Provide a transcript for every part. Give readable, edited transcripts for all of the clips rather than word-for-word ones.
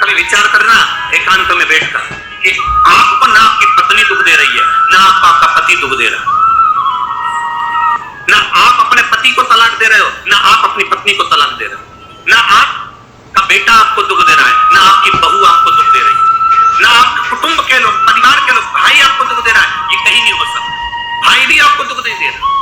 कभी विचार करना एकांत में बैठकर कि आपको ना आपकी पत्नी दुख दे रही है, ना आपका पति दुख दे रहा, ना आप अपने पति को तलाक दे रहे हो, ना आप अपनी पत्नी को तलाक दे रहे हो, ना आपका बेटा आपको दुख दे रहा है, ना आपकी बहू आपको दुख दे रही है, ना आपके कुटुंब के लोग, परिवार के लोग, भाई आपको दुख दे रहा है। ये कहीं नहीं हो सकता। भाई भी आपको दुख नहीं दे रहा,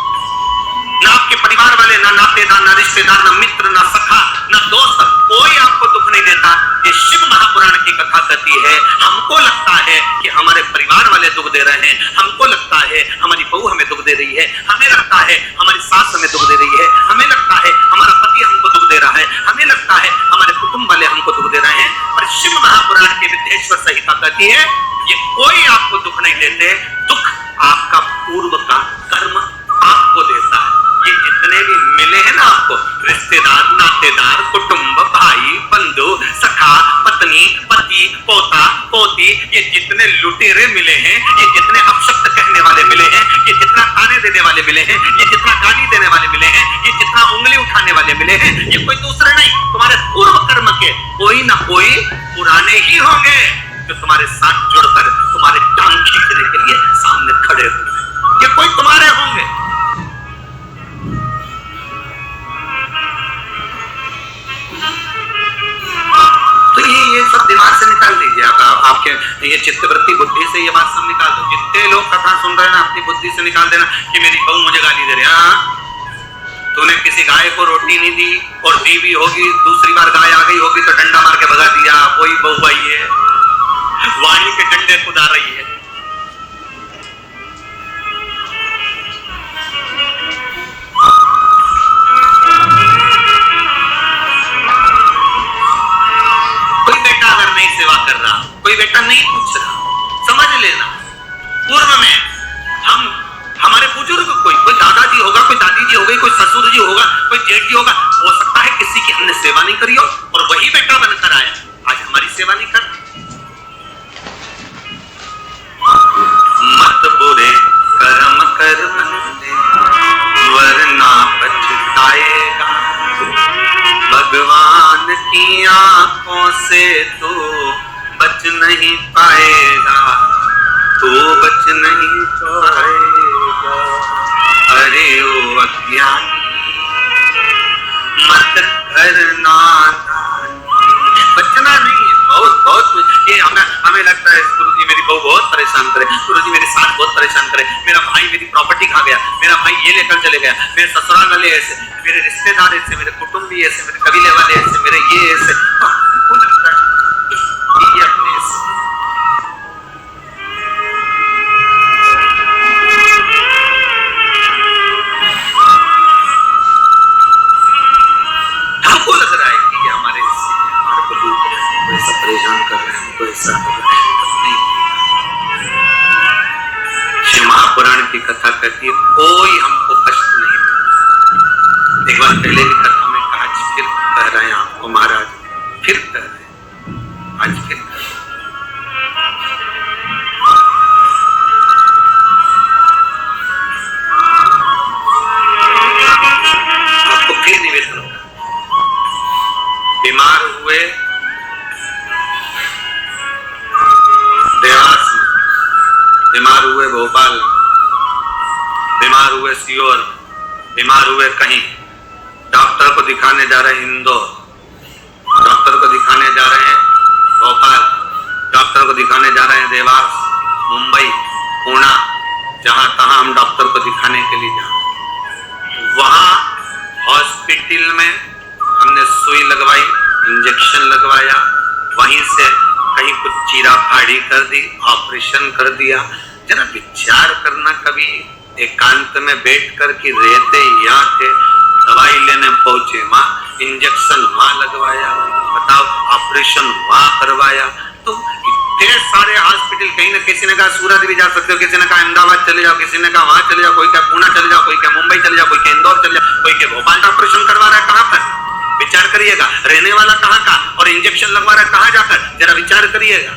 ना आपके परिवार वाले, ना नातेदार, ना रिश्तेदार, ना मित्र, ना सखा, ना दोस्त, कोई आपको दुख नहीं देता। ये शिव महापुराण की कथा कहती है हमको लगता है कि हमारे परिवार वाले दुख दे रहे हैं, हमको लगता है हमारी बहू हमें दुख दे रही है, हमें लगता है हमारी सास हमें दुख दे रही है, हमें लगता है हमारा पति हमको दुख दे रहा है, हमें लगता है हमारे कुटुंब वाले हमको दुख दे रहे हैं। पर शिव महापुराण की विद्येश्वर संहिता कहती है ये कोई आपको दुख नहीं देते, दुख आपका पूर्व का कर्म आपको देता है। ये जितने भी मिले हैं ना आपको, रिश्तेदार, नातेदार, कुटुंब, भाई, बंधु, सखा, पत्नी, पति, पोता, पोती, ये जितने लुटेरे मिले हैं, ये जितने अपशब्द कहने वाले मिले हैं, ये जितना ताने देने वाले मिले हैं, ये जितना गाली देने वाले मिले हैं, ये जितना उंगली उठाने वाले मिले हैं, ये कोई दूसरे नहीं, तुम्हारे पूर्व कर्म के कोई ना कोई पुराने ही होंगे जो तुम्हारे साथ जुड़कर तुम्हारे टांग खींचने के लिए सामने खड़े होंगे। ये कोई तुम्हारे होंगे। तो ये सब दिमाग से निकाल दीजिए। आपके ये चित्तवृत्ति बुद्धि से ये बात सब निकाल दो। जितने लोग कथा सुन रहे हैं ना, अपनी बुद्धि से निकाल देना कि मेरी बहू मुझे गाली दे रही है। तूने किसी गाय को रोटी नहीं दी और दी भी होगी, दूसरी बार गाय आ गई होगी तो डंडा मार के भगा दिया, वही बहू आई है, वाणी के डंडे खुदा रही है। कोई बेटा अगर नहीं सेवा कर रहा, कोई बेटा नहीं पूछ रहा, समझ लेना पूर्व में हमारे बुजुर्ग कोई दादाजी होगा, कोई दादी जी होगी, कोई ससुर जी होगा, कोई जेठ जी होगा, हो सकता है किसी की हमने सेवा नहीं करी हो और वही बेटा बनकर आया, आज हमारी सेवा नहीं कर। मत बुरे कर्म कर मंदे वरना पछताएगा, भगवान की आंखों से तो बच नहीं पाएगा, तो बच नहीं पाएगा। अरे ओ अज्ञानी मत करना, बचना नहीं है। बहुत ये हमें लगता है गुरुजी मेरी बहू बहुत परेशान करे, गुरुजी मेरी सास बहुत परेशान करे, मेरा भाई मेरी प्रॉपर्टी खा गया, मेरा भाई ये लेकर चले गया, मेरे ससुराल वाले ऐसे, मेरे रिश्तेदार ऐसे, मेरे कुटुंबी ऐसे, मेरे कबीले वाले ऐसे, मेरे ये ऐसे। आपको लगता है ये अपने हमको लग रहा है कि ये हमारे को लूट रहे हैं, हमको ऐसा परेशान कर रहे हैं, हमको ऐसा कर रहे हैं। नहीं, शिव महापुराण की कथा कहती है कोई हमको कष्ट नहीं देता। एक बार पहले की कथा में कहा, आज फिर कह रहे हैं आपको महाराज, फिर कह रहे हैं, आज फिर कह रहे हैं। आपको फिर निवेदन होगा, बीमार हुए देवास में, बीमार हुए भोपाल, बीमार हुए सीहोर, बीमार हुए कहीं, डॉक्टर को दिखाने जा रहे हैं इंदौर, डॉक्टर को दिखाने जा रहे हैं भोपाल, डॉक्टर को दिखाने जा रहे हैं देवास, मुंबई, पुणे, जहां तहां हम डॉक्टर को दिखाने के लिए जा रहे हैं। वहां हॉस्पिटल में हमने सुई लगवाई, इंजेक्शन लगवाया, वहीं से कहीं कुछ चीरा फाड़ी कर दी, ऑपरेशन कर दिया। जरा विचार करना कभी एकांत में बैठ कर कि रहते यहाँ थे, दवाई लेने पहुंचे वहां, इंजेक्शन वहां लगवाया, बताओ ऑपरेशन वहां करवाया। तो इतने सारे हॉस्पिटल, कहीं ना किसी ने कहा सूरत भी जा सकते हो, किसी ने कहा अहमदाबाद चले जाओ, किसी ने कहा वहां चले जाओ, कोई क्या पुणे चले जाओ, कोई क्या मुंबई चले जाओ, कोई क्या इंदौर चले जाओ, कोई क्या भोपाल का ऑपरेशन करवा रहा है। कहां पर विचार करिएगा, रहने वाला कहां का और इंजेक्शन लगवा रहा है कहां जाकर, जरा विचार करिएगा।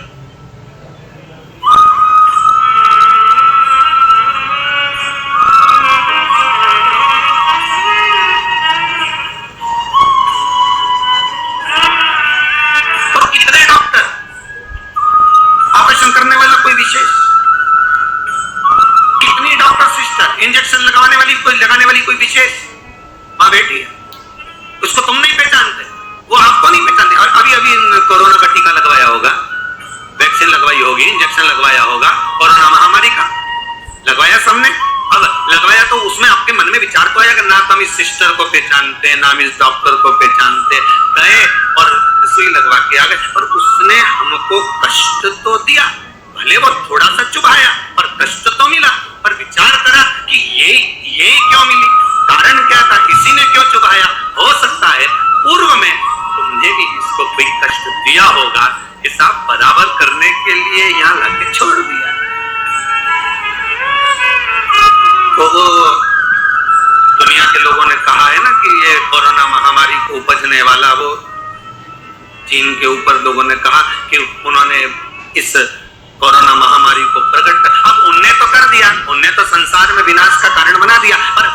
तो कितने डॉक्टर सिस्टर को पहचानते, ना हम इस डॉक्टर को पहचानते, गए और सुई लगवा के आ गए, और उसने हमको कष्ट तो दिया, भले वो थोड़ा सा चुभाया पर कष्ट तो मिला। पर विचार करा कि ये क्यों मिली, कारण क्या था, इसी ने क्यों चुभाया। हो सकता है पूर्व में तुमने भी इसको कोई कष्ट दिया होगा, हिसाब बराबर करने के लिए यहाँ लाके छोड़ दिया। तो दुनिया के लोगों ने कहा है ना कि ये कोरोना महामारी को उपजने वाला, वो चीन के ऊपर लोगों ने कहा कि उन्होंने इस कोरोना महामारी को प्रकट कर, अब उनने तो कर दिया, उनने तो संसार में विनाश का कारण बना दिया, पर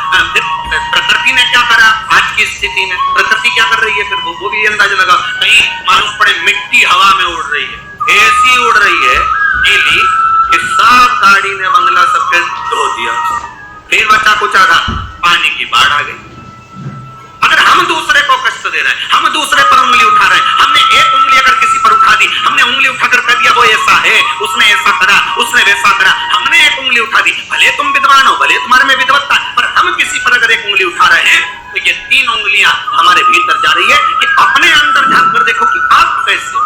प्रकृति ने क्या करा आज की स्थिति में, प्रकृति क्या कर रही है फिर वो भी अंदाजा लगा। कहीं मालूम पड़े मिट्टी हवा में उड़ रही है, ऐसी उड़ रही है गीली कि सब गाड़ी ने बंगला सबके धो दिया, फिर बचा कुचा था, पानी की बाढ़ आ गई। अगर हम दूसरे को कष्ट दे रहे हैं, हम दूसरे पर उंगली उठा रहे हैं, हमने एक उंगली अगर किसी पर उठा दी, हमने उंगली उठाकर कह दिया वो ऐसा है, उसने ऐसा करा, उसने वैसा करा, हमने एक उंगली उठा दी, भले तुम विद्वान हो, भले तुम्हारे में विद्वत्ता, पर हम किसी पर अगर एक उंगली उठा रहे हैं तो ये 3 उंगलियां हमारे भीतर जा रही है कि अपने अंदर झांक कर देखो कि आप कैसे,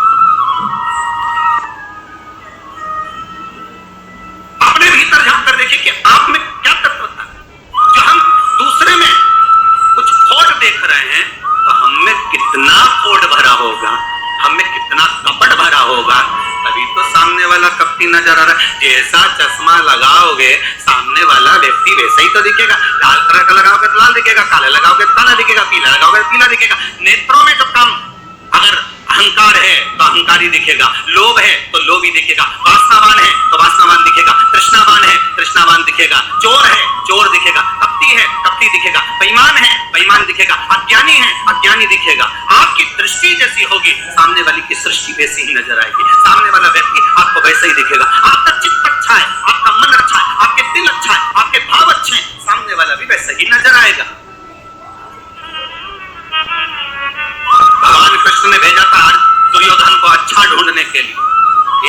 अपने भीतर झांक कर देखिए कि आप में क्या तत्व था। जो हम दूसरे में कुछ खोट देख रहे हैं तो हमें कितना खोट भरा होगा, हमें कितना कपट भरा होगा, तभी तो सामने वाला कपटी नजर आ रहा है। जैसा चश्मा लगाओगे सामने वाला व्यक्ति वैसा ही तो दिखेगा, लाल कलर का लगाओगे तो लाल दिखेगा, काला लगाओगे तो काला दिखेगा, पीला लगाओगे तो पीला दिखेगा। नेत्रों में जो काम, अगर अहंकार है तो अहंकारी दिखेगा, लोभ है तो लोभी दिखेगा, वासनावान है तो वासनावान दिखेगा, तृष्णावान है तृष्णावान दिखेगा, चोर है चोर दिखेगा, कपटी है कपटी दिखेगा, बेईमान है बेईमान दिखेगा, अज्ञानी है अज्ञानी दिखेगा। आपकी दृष्टि जैसी होगी सामने वाली की सृष्टि वैसी ही नजर आएगी, सामने वाला व्यक्ति आपको वैसा ही दिखेगा। आपका चित्त अच्छा है, आपका मन अच्छा है, आपके दिल अच्छा है, आपके भाव अच्छे हैं, सामने वाला भी वैसा ही नजर आएगा। भगवान कृष्ण ने भेजा था दुर्योधन को अच्छा ढूंढने के लिए,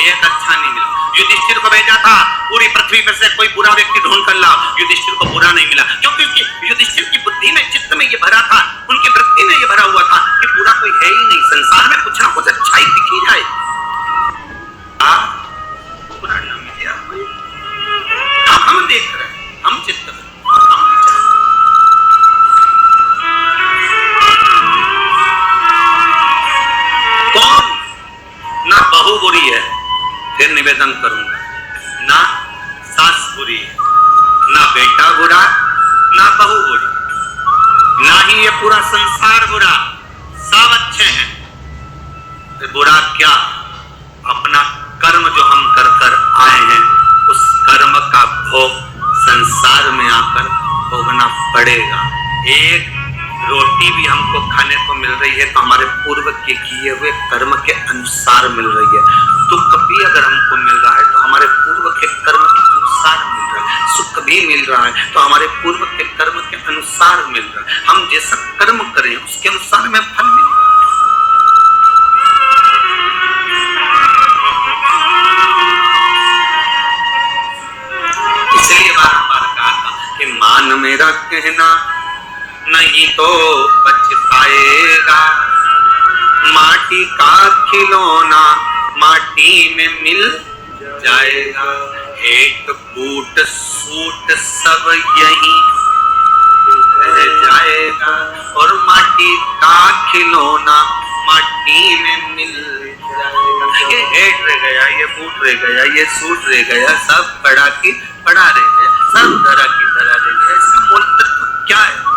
एक अच्छा नहीं मिला। युधिष्ठिर को भेजा था पूरी पृथ्वी पर से कोई बुरा व्यक्ति ढूंढ कर लाओ, युधिष्ठिर को बुरा नहीं मिला, क्योंकि युधिष्ठिर की बुद्धि में, चित्त में ये भरा था, उनकी वृत्ति में ये भरा हुआ था कि बुरा कोई है ही नहीं, संसार में कुछ ना कुछ अच्छा ही दिखी जाए। बुरा न मिले, हम देख रहे हैं, हम चित्त में, हम विचार, कौन ना बहू बुरी है, फिर निवेदन करूंगा, ना सास बुरी है, ना बेटा बुरा, ना बहू बुरी, ना ही ये पूरा संसार बुरा, सब अच्छे हैं। तो बुरा क्या, अपना कर्म जो हम कर कर आए हैं उस कर्म का भोग संसार में आकर भोगना पड़ेगा। एक रोटी भी हमको खाने को मिल रही है तो हमारे पूर्व के किए हुए कर्म के अनुसार मिल रही है। दुख भी अगर हमको मिल रहा है तो हमारे पूर्व के कर्म के अनुसार मिल रहा है, सुख भी मिल रहा है तो हमारे पूर्व के कर्म के अनुसार मिल रहा है। हम जैसा कर्म करें उसके अनुसार में फल मिलेगा। इसलिए बार-बार कहा था कि मान मेरा कहना नहीं तो पछताएगा, माटी का खिलौना माटी में मिल जाएगा, हेट बूट सूट सब यही रह जाएगा, और माटी का खिलौना माटी में मिल जाएगा। ये हेट रह गया, ये बूट रह गया, ये सूट रह गया, सब पड़ा की पड़ा रह गया, सब तरह की तरह रह गया। इसका मूल तत्व क्या है?